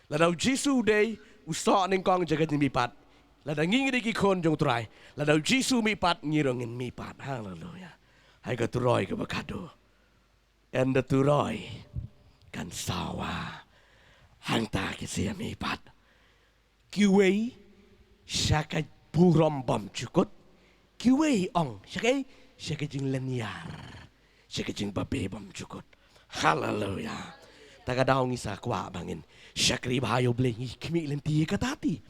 Ladau Jisu day usah nengkong jaga jeng mipat. Ladau ngingin iki kon jong try. Ladau Jisu mipat ngirongin mipat. Haleluya. Hai ka turoy ka bakado. Enda turoy kan sawa. Hang ta kisiya mipat. Kiwei syaka burom bom cukut. Kiwei ong syaka jeng lanyar. Syaka jeng babe bom cukut. Haleluya. Tagadao ngisa kwa bangin. Syakri bahayo beli kimi lenti katati.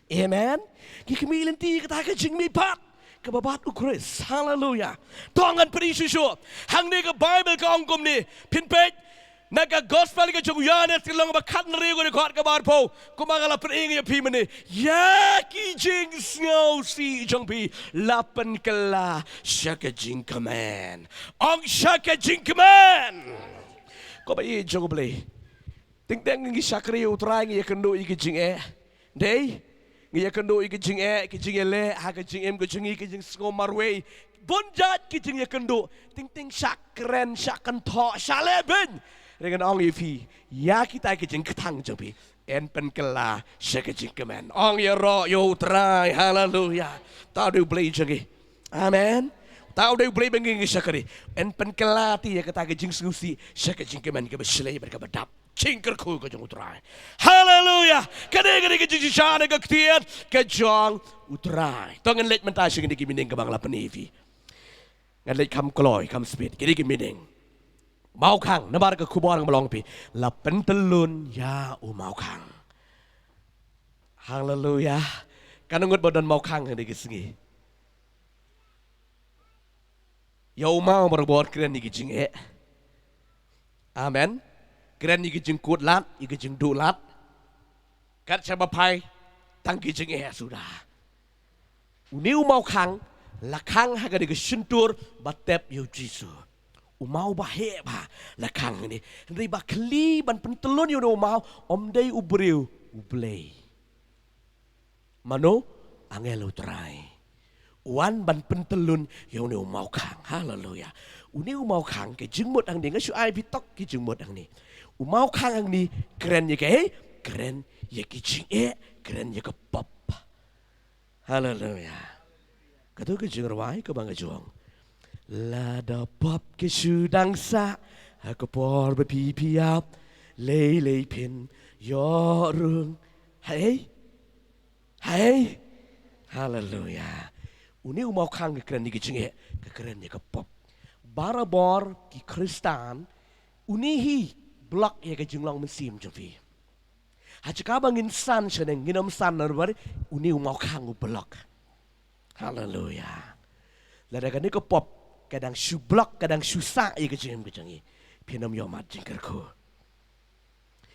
Amen. Kimi lenti kataka jing mipat. Kebabat ukris. Haleluya. Tongan perisusu. Hang ni ke Bible ke ongkom ni. Pinpej. Naga gospel ke jung yanet kelong bakat nerigo ni kuat kabar po. Kumagala peringi ya pi meni. Ya ki jing snow si jong pi. Lapan kela syaka jing kaman. Ong syaka jing kaman. Kau bayi jong beli. Ting ngi syakri utrai ngi kendo iki jing Day. Ngi kendo iki jing le ha ke jing ke jing iki jing ngomarwe. Bonjat ki jing kendo. Ting syakren syakan tho syaleben. Dengan ong ifi. Ya kita ki jing ketang jong pi. En pen kela syaka jing kemen. Ong ya ro yo utrai. Haleluya. Tadu beli jong. Amen. Tahu dia boleh bengi syakari. En penkelati ya kata ke jing susi. Syakar jing keman ke berselai berkabadap. Cingkerku ke jong utrai. Haleluya. Kadang-kadang ke jing syana ke ketian. Ke jong utrai. Tangan let mentasya ke mining ke bangla penevi. Ngan let kam kloy, kam speed. Kini ke mining. Mau kang. Nabar ke kubor ang melong pi. Lapen telun ya mau kang. Haleluya. Kanungut badan mau kang yang dikisengi. Yau mau berbuat keren iki jing Amen. Keren iki jing kut lat, iki jing du lat. Kat siapa pai tangki jing sudah. Uniu mau kang, lakang haga dike sentur batep yo Jisu. Umau bahe ba lakang ni. Henry ba kli ban pentelun yo umau om dei ubreu ublei. Mano angel utrai. Wan ban pentelun yang ni mau kang. Haleluya. Uni mau kang ke jengmut ang ni. Ngasu ai bitok ke jengmut ang ni. Mau kang ang ni keren ye ke keren ye ke jing keren ye ke pop. Haleluya. Katu ke jeng rawai ke bangga juang. Lada pop ke sudang sa. Aku por berpipiap. Lei pin yorung. Hai. Hai. Haleluya. Uni mau kang ke keren ni ke jing ke keren ye ke pop. Barabor ki Kristan unihi blok ye ke jinglang mensim jovi. Hajaka bang insan seneng nginam san narbar uni mau kang blok. Haleluya. Ladakan ni ke pop kadang su blok kadang susah ye ke jing kejangi. Pinam yo mat jingkerku.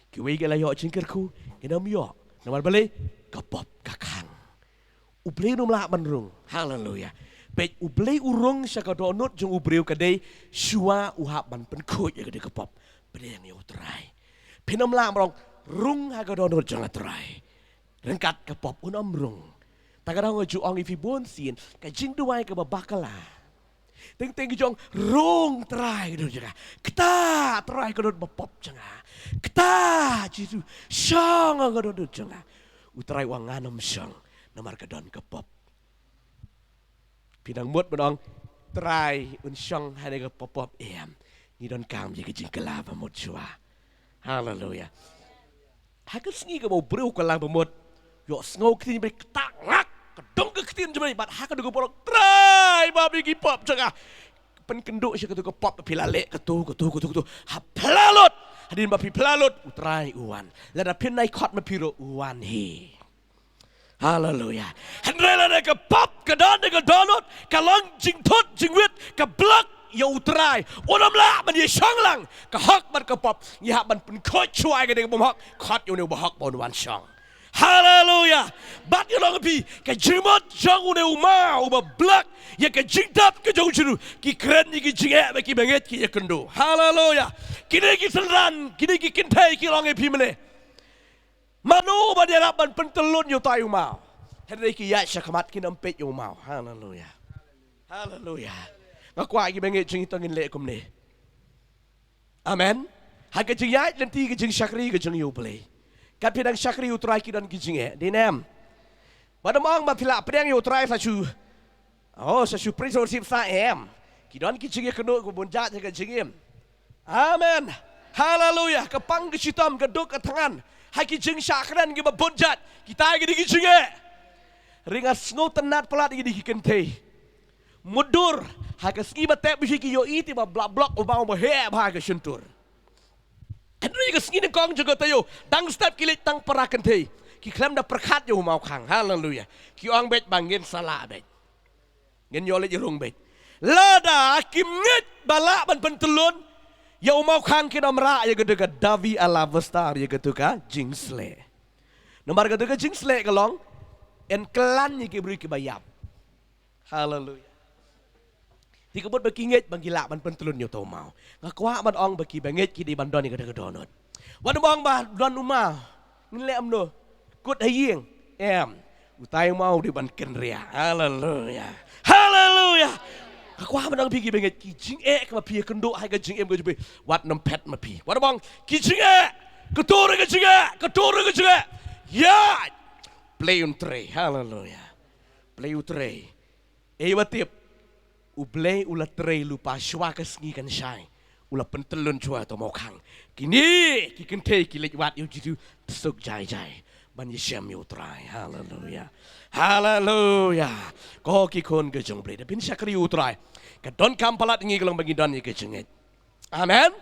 Kiwe gela yo jingkerku nginam yo. Namar balik ke pop kakang. Ublei numlah menrung. Haleluya. Pej ublei urung syaka donut jeng ubreu kadai syua uhap ban penkut ya kadai kepop. Bedeng yo terai. Pinam lah merong rung haga donut jeng terai. Rengkat kepop unam rung. Tagadang ngaju ong ifi bonsin ka jing duai ke babakala. Teng jong rung terai kadai jaga. Kita terai kadai bapop jaga. Kita jisu syang kadai jaga. Utrai wang nganam syang. Namar kadon kepop. Pinang mut menong try unsyang hane ke pop ni don kam je jing kala pamut chua. Haleluya. Hakal sngi ke mau breu kala pamut. Yo sngo ktin be tak ngak kedong ke ktin jemai bat hakal go porok try babi ki pop jaga. Pen kenduk sya ke pop pilale ketu. Ha pelalot. Hadin bapi pelalot utrai uwan. Lada pin nai khot ma piro uwan hi. Haleluya. Hendrela na ka pop, ka dan na ka donut, ka lang jing tot, jing wit, ka blak, ya utray. Unam la, man ye syang lang, ka hak man ka pop, ya man pen kot chuay ka ding bumhak, kot yun yung bahak bon wan syang. Haleluya. Bat yun lang pi, ka jingmot, syang une uma blak, ya ka jing tap, ka jong juru, ki kren ni ki jing ki banget ki ya kendo. Haleluya. Kini ki senran, kini ki kintay ki lang pi mene. Manu badiarapan pentelun yo tayo mau. Henry ki ya syakamat kinampet yo mau. Haleluya. Haleluya. Ngakwa gi bengit jing itangin le kum ni. Amen. Haga jing ya lenti ki jing syakri ki jing yo play. kat pinang syakri utrai ki don ki jinge dinem pada mong ba pila pedang utrai sa chu sa chu prinsip sa ki don ki jinge keno ko bonjat ke jinge amen haleluya kepang ke sitam ke dok ke tangan hai ki jing syakran ki ba bonjat kita ki jinge ringas ngo tenat pelat ki kente mudur hai ke ski ba tep bi ki yo iti ba blok ba he ba ke sentur Henry ke sini kong juga tayo dang step kilit tang perakan te ki klem da perkat yo mau khang haleluya ki ong bet bangin sala bet ngen yo le jurung bet lada kim ngit bala ban pentelun yo mau khang ki namra ya gede ka Davi ala vestar ya gede ka jingsle nomor gede ka jingsle kalong en klan ni ki beri ki bayap haleluya di kebut bagi nget bagi lak ban pentelun yo tau mau ngakwa ban ong bagi banget ki di bandon ni kada donot wan bang ba don uma ngle am no kut haying utai mau di ban kenria haleluya haleluya ngakwa ban ong bagi banget ki jing ka pi kendo hai ka jing go jbe wat nam pet ma pi wan bang ki jing ketur ka jing ya play un tre haleluya play un tre watip ublay ula trei lupa shwa ka sngi kan shai ula pentelun chua to mau khang kini ki kente ki lek wat yu jitu suk jai ban yeshem yu trai haleluya haleluya ko ki kon ke jong ble de bin shakri yu trai ka don kam palat ngi gelong bagi don ke jenget amen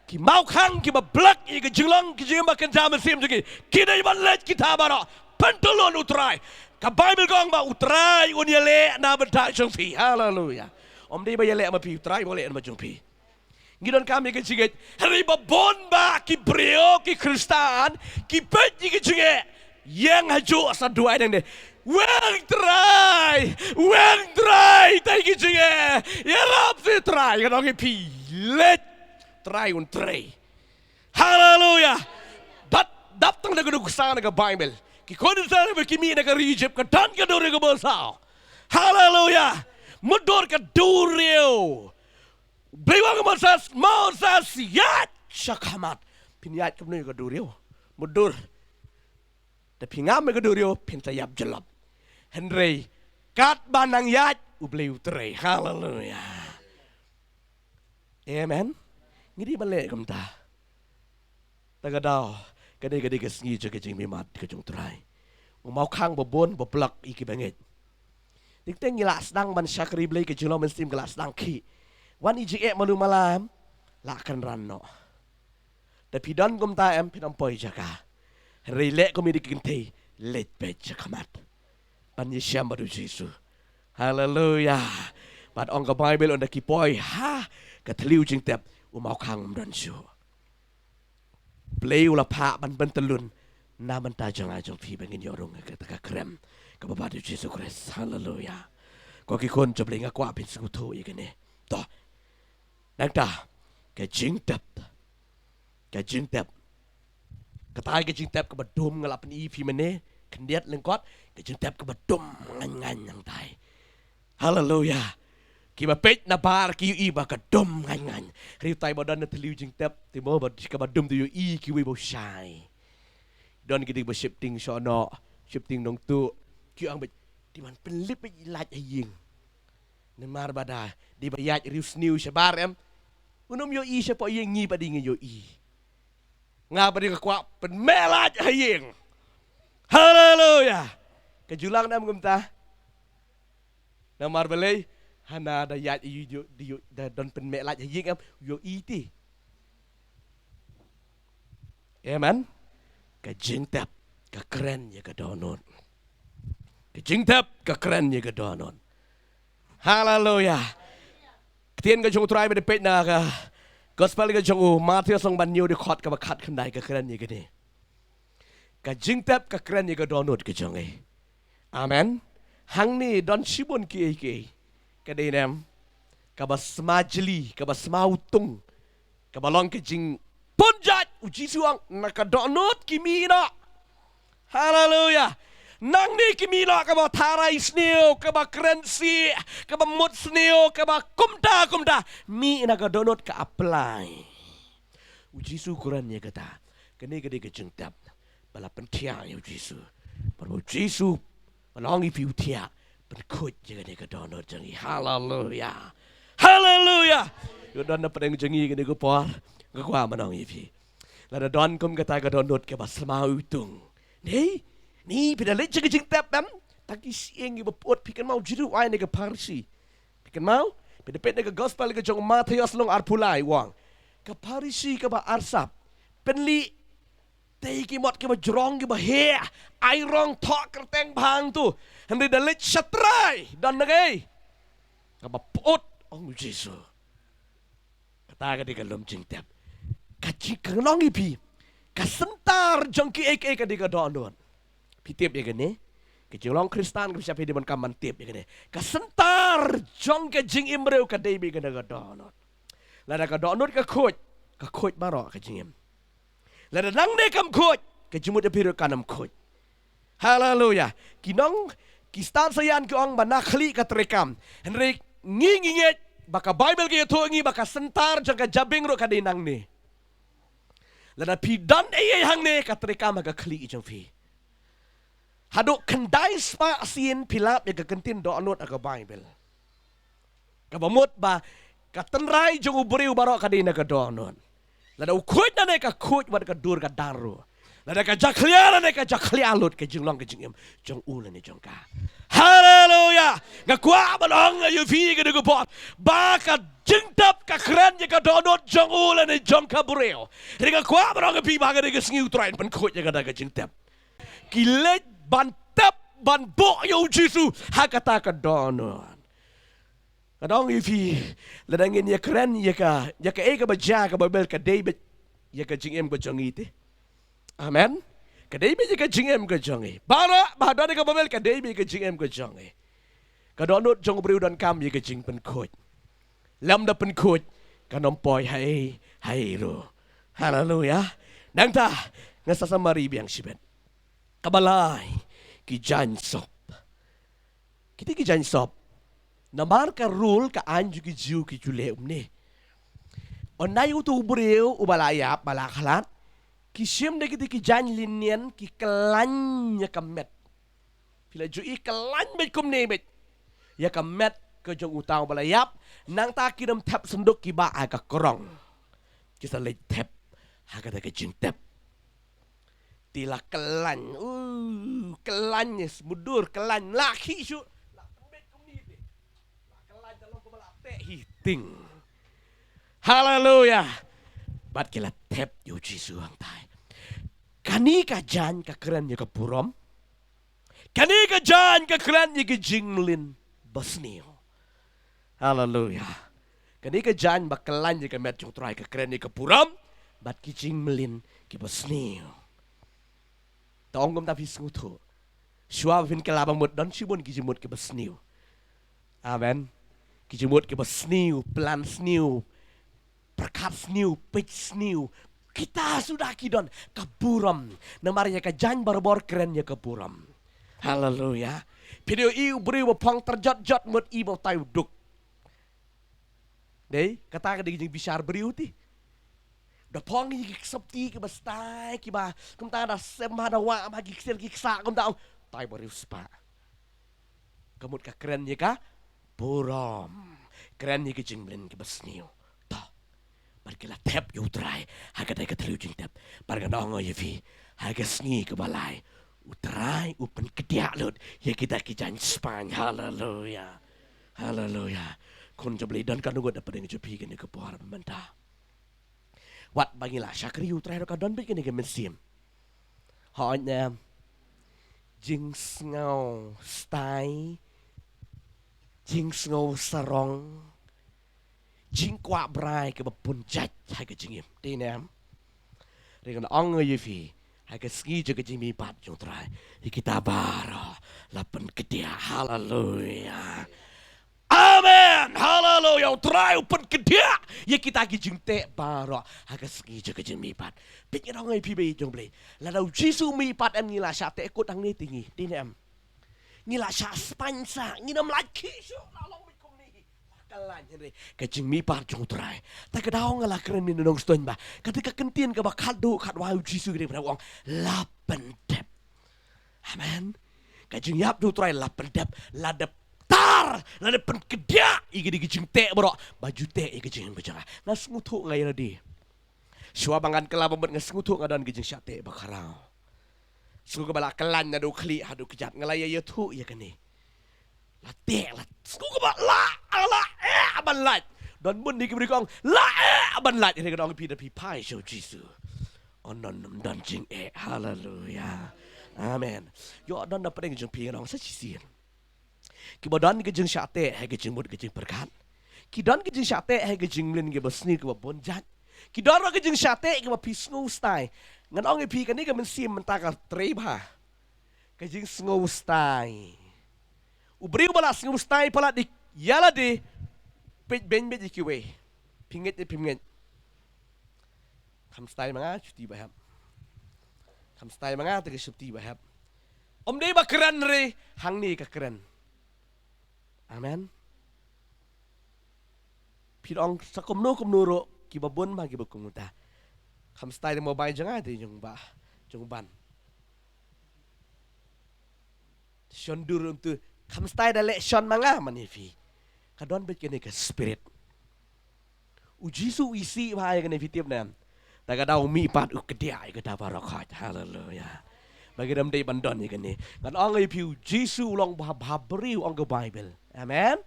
ki mau khang ki ba blak i ke jenglong ki jeng ba kan jam sim jengi ki dai ban let kita bara pentelun utrai ka Bible gong ba utrai un yele na benta jong pi haleluya om di ba yele ma pi utrai boleh ma jong pi ngidon kami ke jinget hari ba bon ba ki brio ki kristan ki pet ki jinget yang haju sa dua nang de weng try tai ki jinget ya rap se try ka dong pi let try un tray haleluya dap tang na gudug sa na ka Bible ki kodin sa na ki mi na ka Egypt ka dan ka dore ka bosa haleluya mudor ka durio Bewang Moses yat syakamat pinyat ka ka durio mudur tapi ngam ka durio pintayap jelap Henry kat banang yat ubleu tre haleluya amen ngidi balik kamta tagadao kadai ke sngi je ke jing mimat ke jong trai mau khang bobon boblak iki banget tik teng ngila sedang ban syakri blai ke jilo menstim ngila sedang ki wan iji malu malam lakan ranno tapi don gum ta pinam poi jaka relek ko mi dikinte let bet jakamat ban yesham badu jisu haleluya bat ong ka Bible on ki poi ka tliu jing tep mau khang dan shu play ula pa ban pentelun na menta jang ajong pi bangin yorong ka ta krem ka baba de Jesus Christ haleluya ko ki kon joble nga kwa pin skuto igene to nang ta ka jing tap ka tai ka jing tap ka badum ngalap ni pi mene kendiat lengkot ka jing tap ka badum ngan yang tai haleluya ki ba pet na bar ki i ba ka dum ngan ri tai badan na tliu jing tap ti mo ba ka ba dum tu i ki wi bo shai don ki ba shifting sono shifting nong tu ki ang ba ti man penlip ba laj aying nan mar bada di ba yaj rius new shabar unom yo i sha po yeng ngi pa ding yo i nga ba di ka kwa pen melaj aying haleluya ka julang nam gumta na mar balay hana da yat yu da don pen me laj ying yo iti amen ka jingtap ka keren ya ka donon ka jingtap ka keren ya ka donon haleluya tien ka jong try me de pet na ka gospel ka jong Matthew song ban new de khot ka ba khat khandai ka keren ya ka ni ka jingtap ka keren ya ka donon ka jong amen hang ni don shibon ki kadai nam kabas majli kabas mautung kabalong ke jing punjat uji suang nakadonot kimina haleluya nang ni kimina kaba tarai sneo kaba krensi kaba mut sneo kaba kumta mi nakadonot ka apply uji su Quran ya kata kene ke jing tap bala pentia yo Yesu Baru Yesu Malongi piu tia Penkut jangan dia kedonor jangi Haleluya Haleluya Yo don na padang jangi gani ko por Ngakwa manongi pi Lada don kum kata kedonor ke bas mau utung Ni pidalit jaga jing tap bam Taki sieng iba pot pikan mau jiru ay nega parsi Pikan mau Pidapit nega gospel nega jong Matius long arpulai wang Ka parisi ka ba arsap Penli Tay ki mot ki ba jrong ki ba he Ay rong thok kerteng bang tu Henry dalit syatrai Dan nagay Ka ba pot Ong Jesu Kata ka di kalom jing tap Ka jing kanong ipi Ka sentar jong ki ek ka di ka doon Pitip ya gani Kejolong Kristan ke siapa di mana mantip ya gani Kasentar jong ke jing imreu ka debi ka daga donot Lada ka donot ka khoj baro ka jing im Lada nang de kam khoj ka jimut apiru kanam khoj Haleluya Kinong kistan sayan ke ong banakli ka terekam Henrik nginget baka Bible ke yato ngi baka sentar jong ka jabing ro ka de nang ni Lada pidan e hang ne ka terekam ka kli jong fi Haduk kendai spa sin pilap ya kekentin do anut aga Bible. Kabamut ba katenrai jong ubriu barok kadina ka do anut. Lada ukut na ka kut wat ka dur ka daru. Lada ka jaklia na ka jaklia lut ka jinglong ka jingim jong ulan ni jong ka. Haleluya. Ngakwa balong ayu fi ka dugo pot. Ba ka jingtap ka kren ya ka do anut jong ulan ni jong ka bureo. Ringa kwa balong pi ba ka de ngiu train pen kut ya ka da ka jingtap. Kilet bantap ban bo yo Jesu hakata ka donon kadong ifi ladangin ya keren ya ka eka baja ka babel ka David ya ka jingem ko jongite amen ka David ya ka jingem ko jongi bara bahadon ka babel ka David ka jingem ko jongi ka donot jong briu dan kam ya ka jing pen khoj lam da pen khoj ka nompoy hai ro haleluya nang ta ngasa samari biang sibet kabalay kijan sop kita kijan sop namar ka rule ka anju ki jiu ki jule umne onay utu ubreu ubalayap balakhalat kisim de kita kijan linien ki kelanya kamet pila ju i kelan bet kumne bet ya kamet ke jong utang balayap nang ta kiram tap senduk ki ba aga korong kita le tap haga ke jing tap Tila kelan, kelannya mudur kelan laki su, lah tembet kumnite, lah kelan dalam kebalak teh hiting. Haleluya, bat kila tep yo Jesu ang tay. Kani kajan ka keren ya kepurom, kani kajan ka keren ya ke jinglin basnio. Haleluya, kani kajan bakalan ya ke metjong try ka keren ya kepurom, bat ki jinglin ki basnio. Taonggom tapi skutu. Suavin ke labang mut dan sibun kijimut ke basniu. Amen. Kijimut ke basniu, plan sniu, perkat sniu, pitch sniu. Kita sudah kidon kaburam. Namarnya ke jan barbor kerennya kaburam. Haleluya. Video iu beri wapang terjot-jot mut ibu tayu duk. Dei, kata ke dijing bisar beriu ti. Da pong gi sabti ke bastai ki ba kum ta da semba da wa ba gi sel gi sa kum ta tai bari spa kamut ka keren ye ka buram keren ye ki jinglen ki basniu ta bar ki la tep yu trai ha ka dai ka tlu jing tep bar ga dong ye fi ha ka sni ke balai utrai upen kedia lut ye kita ki jan spang haleluya haleluya kun jabli dan kan nunggu dapat dengan jepi ke ke pohar mentah Wat bangilah syakri utrai ka don bit kini ke mensim. Hanya jing ngau stai jing ngau sarong jing kwa brai ke bapun jat hai ke jingim. Tinam. Dengan ong ye fi hai ke ski je ke jimi pat jong trai. Kita bara lapan kedia haleluya. Amen. Haleluya. Try upan kedia. Ya kita kijing te baro. Haga ski jaga jemipat. Pikir orang pi be jong ble. Ladau Jesu mi pat em ngila sya te ekut ang ni tinggi. Dinem. Ngila sya spansa. Nginam laki syo. Lalong mi kum ni. Kalan henry. Kijing mi pat jong try. Tak kedau ngala keren ni nong stone ba. Ketika kentin ke ba kadu kat wau Jesu gede pada wong. Lap pendep. Amen. Kajing yap tu try la pendep, la tar, la de pen kedia, igi gijing te bro, baju te igi gijing bajang. Ngas ngutuk ngai na di. Shua bangan kelapa bet ngas ngutuk ngadan gijing syate bakarau. Sungguh kebala kelan na do kli hadu kejat ngalaya ya tu ya kene. La te la sungguh kebala la aban lat. Dan bun ni kibri kong la aban lat ini kadang pi da pi pai show Jesus. Onon dan jing hallelujah. Amen. Yo dan dapat yang jeng pi kadang sa sisir. Kibadan ke jeng syate hai ke jeng mut ke jeng berkat. Kidan ke jeng syate hai ke jeng lin ke basni ke bonjat. Kidan ke jeng syate ke pi snow style. Ngan ong pi kan ni ke mensim mentaka treba. Ke jeng snow style. Ubri bala snow style pala di yala di pej ben be kiwe. Pinget ni pinget. Kam style mga cuti bahap. Kam style mga te cuti bahap. Om dei ba keren re hang ni ka keren. Amen. Pirong sa kumno ro kibabon ma kibakumuta. Kam style mo bay janga de yung ba jung ban. Shon durum tu kam style dale shon mga manifi. Kadon bet kene ka spirit. Ujisu isi ba kene fitip na. Taga daw mi pat ukedia ke da barakat. Hallelujah. Bagi dam day bandon ni kene. Ngan ang piu Jesu long bhabri ang ke Bible. Amen.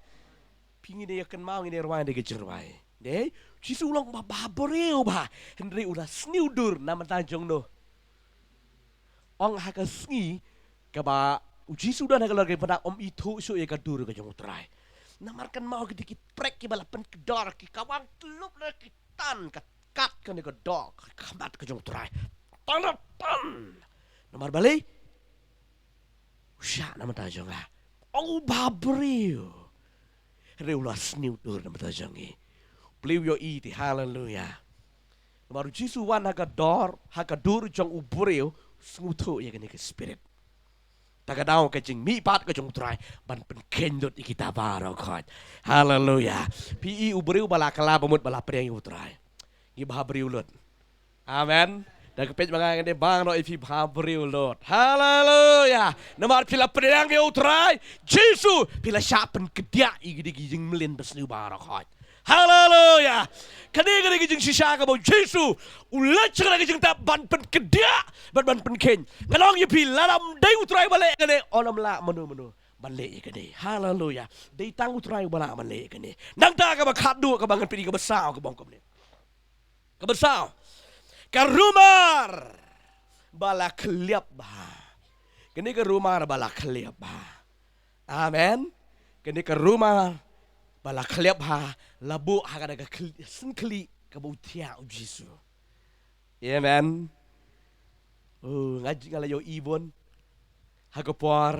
Pingi dia akan mau ini ruang dia kejerwai. Deh, Jesu long bhabri ba. Henry udah sniudur nama tajong no. Ang haka sni ke ba Jesu dah nak lagi pada om itu so ia kadur ke jong utrai. Namarkan mau kedikit prek ke balapan kedar ke kawang telup na kitan kat kan ke dog kamat ke jong utrai. Tan. Nomor balik. Usah nama tajong lah. Ang babriu. Reulah sniudur nama tajong ni. Beliau yo iti hallelujah. Nomor Jesu wan haka dur jong ubriu smutu ya kene ke spirit. Tagadao ka jing mi pat ka jong try ban pen kendot ikita baro god. Hallelujah. Pi ubriu bala kala pamut bala priang utray. Gi babriu lot. Amen. Dan kepej mga ngene bang no ifi babriu lot. Hallelujah. Namar pila priang utray. Jesu pila syapen kedia igidi jing melin besnu baro god. Hallelujah. Kani jing sisa ka bo Jesu ulat cakra jing ta ban pen kedia ban pen ken. Ngalong ye pi lalam dai utrai bale kane onam la menu bale kane. Hallelujah. Dai tang utrai bala bale kane. Nang ta ka ba khadu ka bangan pidi ka besau ka bong komne. Ka besau. Ka rumar bala kliap ba. Kani ka rumar bala kliap ba. Amen. Kani ka rumar bala kliap ha labu ha kada ka sengkli ka bautia u Jesu. Amen. Oh ngaji ngalayo ibon ha ka por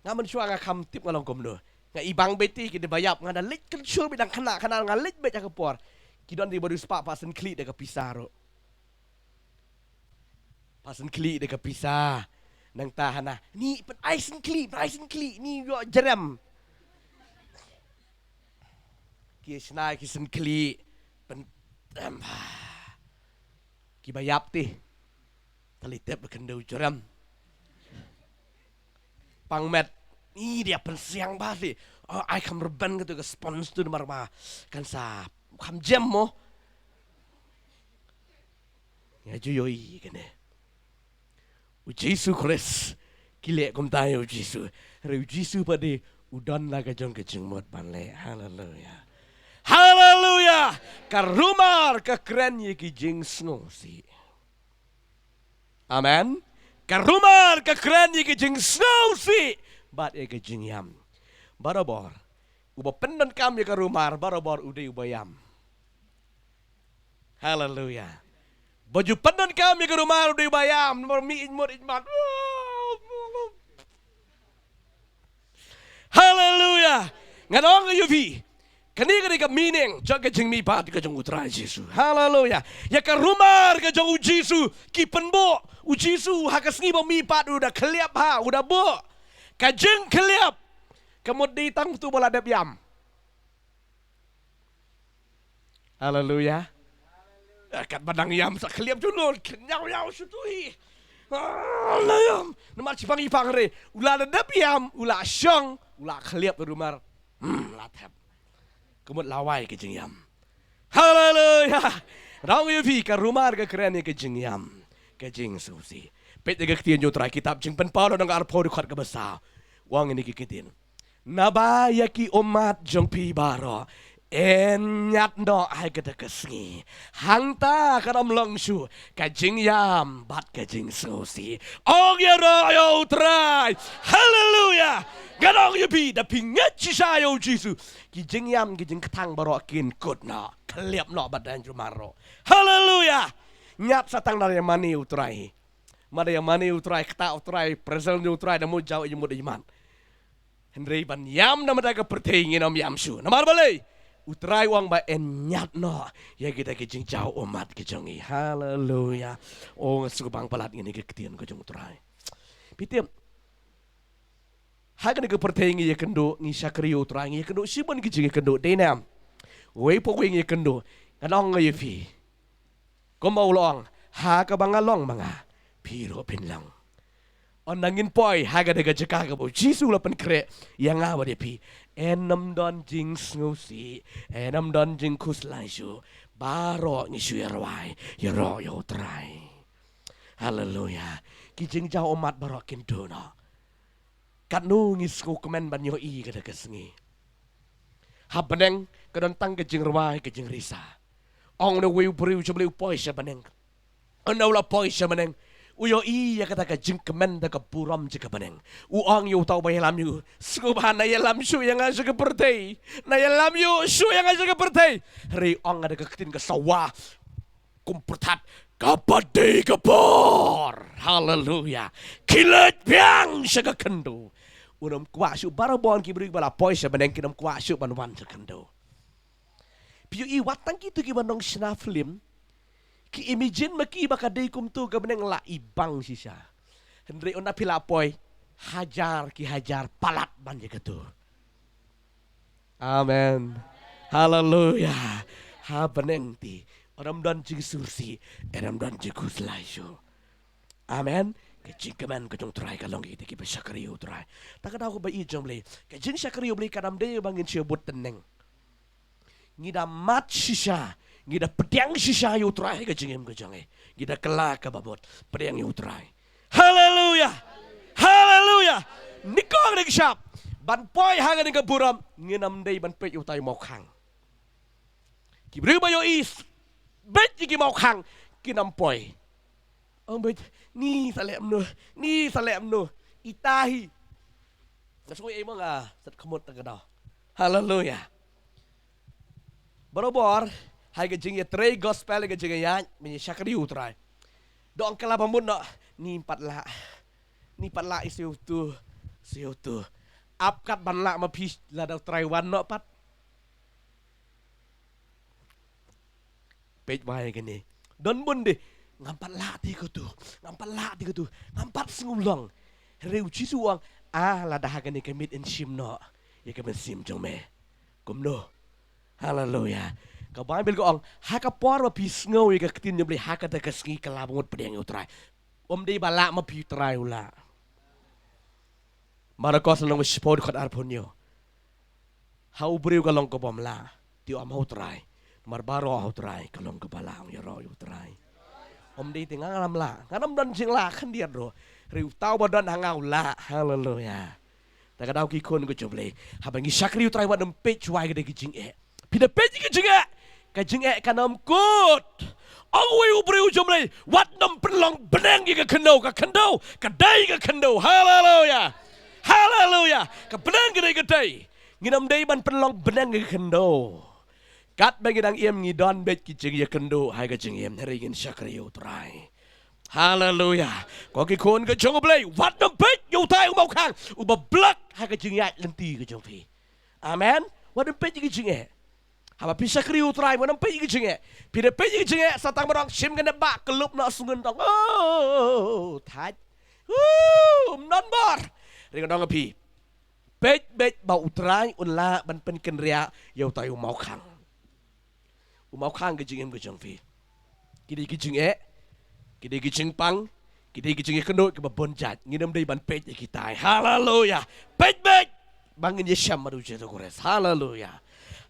ngaman syua nga kam tip ngalong komno nga ibang beti kide bayap nga lit kan syur bidang kana nga lit bet ka por kidon di baru spa pa sengkli de ka pisaro. Pa sengkli de ka pisa nang tahana ni pen ai sengkli ni yo jerem. Kisnai kisen kli pen kibayap ti talitep kendo jeram pangmet ni dia pensiang basi ai kam reben gitu ke spons tu marma kan sa kam jam mo ya juyoi kene u Jesu Christ kile kom tayo Jesu re Jesu pade udan laga jong ke jengmot banle hallelujah. Hallelujah. Karumar kekeren ye ki jing snow si. Amen. Karumar kekeren ye ki jing snow si. Bat ye ki jing yam. Barabor. Uba pendan kam ye karumar barabor ude ubayam. Hallelujah. Baju pendan kam ye karumar ude ubayam. Nomor mi inmur inmat. Hallelujah. Ngadong yuvi. Kani ka meaning jaga jeng mi pat ka jeng utrai Jesu. Hallelujah. Ya ka rumar ka jeng Jesu ki penbo u Jesu ha ka sngi ba mi pat udah keliap ha udah bo. Ka jeng keliap kamod di tang tu bola dep yam. Hallelujah. Kat badang yam sa keliap junul kenyau yau sutui. Layam, nama cipang ipang re, ulah ada piam, ulah syong, ulah khliap rumah, latap, kemud lawai ke jengyam. Haleluya, rau yupi ke rumah ke keren ke jengyam, ke jeng susi. Pet ke ketian jo try kitab jeng pen Paulo nang arpo dekat ke besar, wang ini kikitin. Nabaya ki umat jong pi baro. Enyat no ay kada kesngi hangta kadam langshu kajing yam bat kajing susi ong ya royo try haleluya gadong yubi da pingat sisayo jisu kijing yam kijing ketang barokin kut no keliap no badan jumaro haleluya nyat satang dari mani utrai mada yang mani utrai kata utrai presel utrai namu jauh jemud iman Henry ban yam nama daga pertingin om yamsu nama balai utrai wang ba enyat no ya kita kijing jauh umat kijongi haleluya oh sukubang palat ini keketian kejong utrai pitiam hagan ke pertengi ya kendo ni sakri utrai ya kendo sibon kijing kendo denam wei pokoi ya kendo kanong ya fi komau long ha ka bangalong mga piro pinlang on nangin poi haga de jeka ka bo jisu la pen kre yang ngawa de pi enam don jing ngusi enam don jing kus laishu baro ni shu yarwai yaro yo trai haleluya ki jing ja umat barokin dono kat nu ngis ko komen ban yo i ka de kesngi habeneng kadon tang ke jing rwai ke jing risa ong no wi priu chble poi sha beneng on la poi sha beneng uyo iya kata ka jing kemen da ka buram jika beneng uang yu tau bayalam yu skuban na yalam shu yang asa ke pertei na yalam yu shu yang asa ke pertei ri ong ada ka ketin ka sawah kumpertat kapade kapor haleluya kilat biang sya ka kendo unam kwa shu barabon ki beri bala poi sya beneng kinam kwa shu ban wan sya kendo piu i watang kitu ki bandong sna film ki imagine maki bakadai kum tu ka beneng la ibang sisa Henry ona pilapoy hajar ki hajar palat banje ketu amen haleluya ha beneng ti orang dan jing sursi orang dan jigus laisyo amen ke jingkeman ke jong try kalong ite ki besakriyo try tak ada ko ba i jong le ke jing sakriyo beli kadam de bangin siobut teneng ngida mat sisa ngida pedang sisa yu try ke jingem ke jange ngida kelak ke babot pedang yu try haleluya haleluya nikong nek syap ban poi hangan ke buram nginam dei ban pe yu tay mau khang ki bri ba yo is bet ki mau khang kinam poi ông bet ni salem no itahi nasoi emang sat khamot ta da haleluya barobor hai ke jing ya trei gospel ke jing ya mi sakri utrai dong kala pamun no ni pat la isiu tu ap kat ban la ma pi la da trai wan no pat pej wai ke ni don bun de ngampat la ti ko tu ngampat sngulong reu chi suang la da ha ke ni ke mit en sim no ye ke ben sim jong me kum no haleluya ka Bible ko ang haka por ma pi sngo ka tin nyebli haka ta kaski kala bungot pedeng utrai di bala ma pi trai ula Marcos nang sport khat arponyo hau breu ka long ko bomla ti am hau trai mar baro hau trai ka long ka bala ya ro utrai di tingang alam la kanam dan jing la kan dia ro riu tau badan hangau la haleluya ta ka dau ki kon ko joble habangi sakri utrai wa dem pech wai ke de jing pida pech ke jing kajing kanam kut awe ubreu jomle wat nam pelong benang ka kendo kadai ka kendo haleluya haleluya ka benang ka dai nginam dai ban pelong benang ka kendo kat bangidang iem ngidon bet ki jing ya kendo hai ka jing iem heringin sakri utrai haleluya ko ki kon ka jongle wat nam bet yu tai mau khang uba blak hai ka jing ya lenti ka jongpi amen wat nam bet ki jing haba bisa kriu try mo nang pe jinge pide pe jinge satang barang sim ganda ba kelup na sungun tong thaj non bor ring dong pi bet ba utrai unla ban pen kenria yau tai mau khang ke jingem ke jong pi kidi ki jinge pang Kita kecing kenut ke bonjat. Ngidam day ban pej kita. Haleluya. Pej pej. Bangin Yesyam madu je tu kores. Haleluya.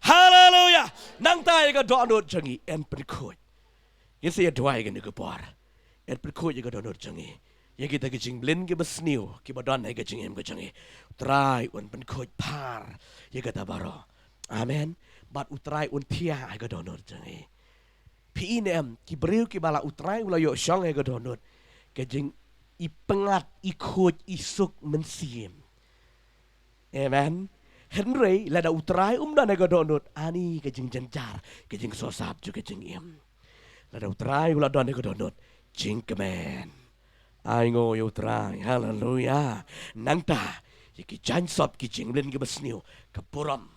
Haleluya. Nang tay ka donut jangi en perkut. Yesi doa ke ni ke por. En perkut je ka donut jangi. Ya kita kecing blin ke besniu. Ki badon ai kecing em ke jangi. Try un perkut par. Ya kata baro. Amen. Bat utrai un tia ai ka donut jangi. Pi inem ki breu ki bala utrai ula yo syong ai ka donut. Kejing ipengat ikut isuk mensiem. Amen. Henry lada utrai dan ega donut ani kejing jenjar kejing sosap juga kejing im. Lada utrai ula don ega donut jing kemen. Aingo yo utrai haleluya. Nangta iki jansop kejing len ke besniu ke puram.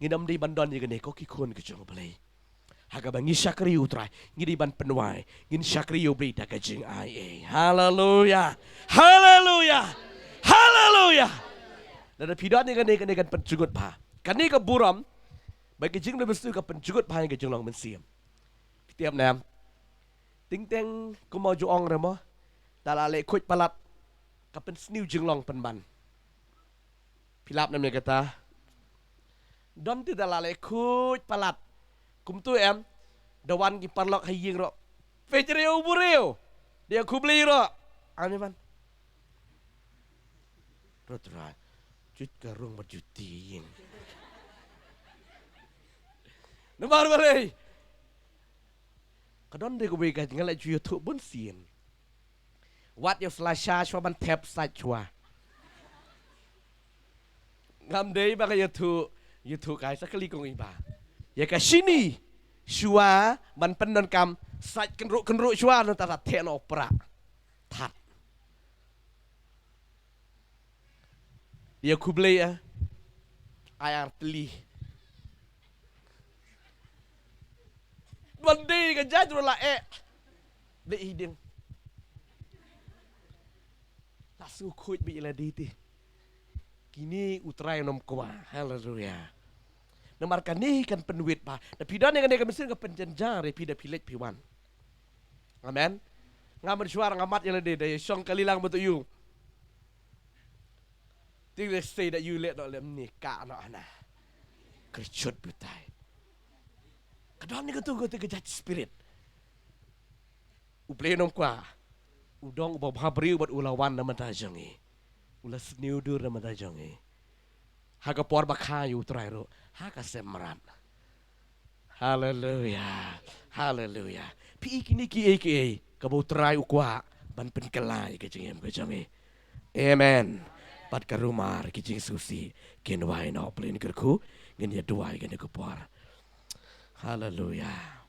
Nginam di bandon ye gene ko ki kun kejing belai. Haga bangi syakri utrai ngidi ban penuai ngin syakri yo beri dak kajing ai. Haleluya. Haleluya. Haleluya. Dan pidan ni kan penjugut pa. Kani ka buram bagi jing le bestu ka penjugut pa ke jing long mensiam. Tiap nam. Ting teng ku mau juong remo. Dala le kuit palat ka pen sniu jing long penban. Pilap nam ni kata. Don ti dala le kuit palat. Kum tu em dawan ki parlok haying ro fejreu bureu dia kubli ro ame man ro tra cut garung berjuting nomor balai kadon de ko be ka ngala ju YouTube bun sien what your flash chwa ban tap sa chwa ngam dei ba ka YouTube kai sakali kong iba ya ka sini shua ban pendon kam sat kenruk shua no tata ten opera tat dia kuble ya ayar teli bandi ka jaju la de hiding lasu kuit bi la diti kini utrai nom kwa haleluya namarkan ni kan penuit pa. Na pidan yang kan mesin ka penjenjar pida pilet piwan. Amen. Ngamar suara ngamat yang ada day song kalilang betul you. Think they say that you let no lem ni ka no ana. Kercut butai. Kadang ni ketu kejat spirit. Uplay nom kwa. Udong bob habriu buat ulawan nama tajangi. Ulah sniu dur nama tajangi. Haga por bakayu trairo. Haka semran. Haleluya. Haleluya. Pi kini ki aka kabo try ukwa ban penkelai ke jengem ke jame. Amen. Pat ka rumar ki jing susi ken wai no plin kerku ngin ya duai ke ne ko por. Haleluya.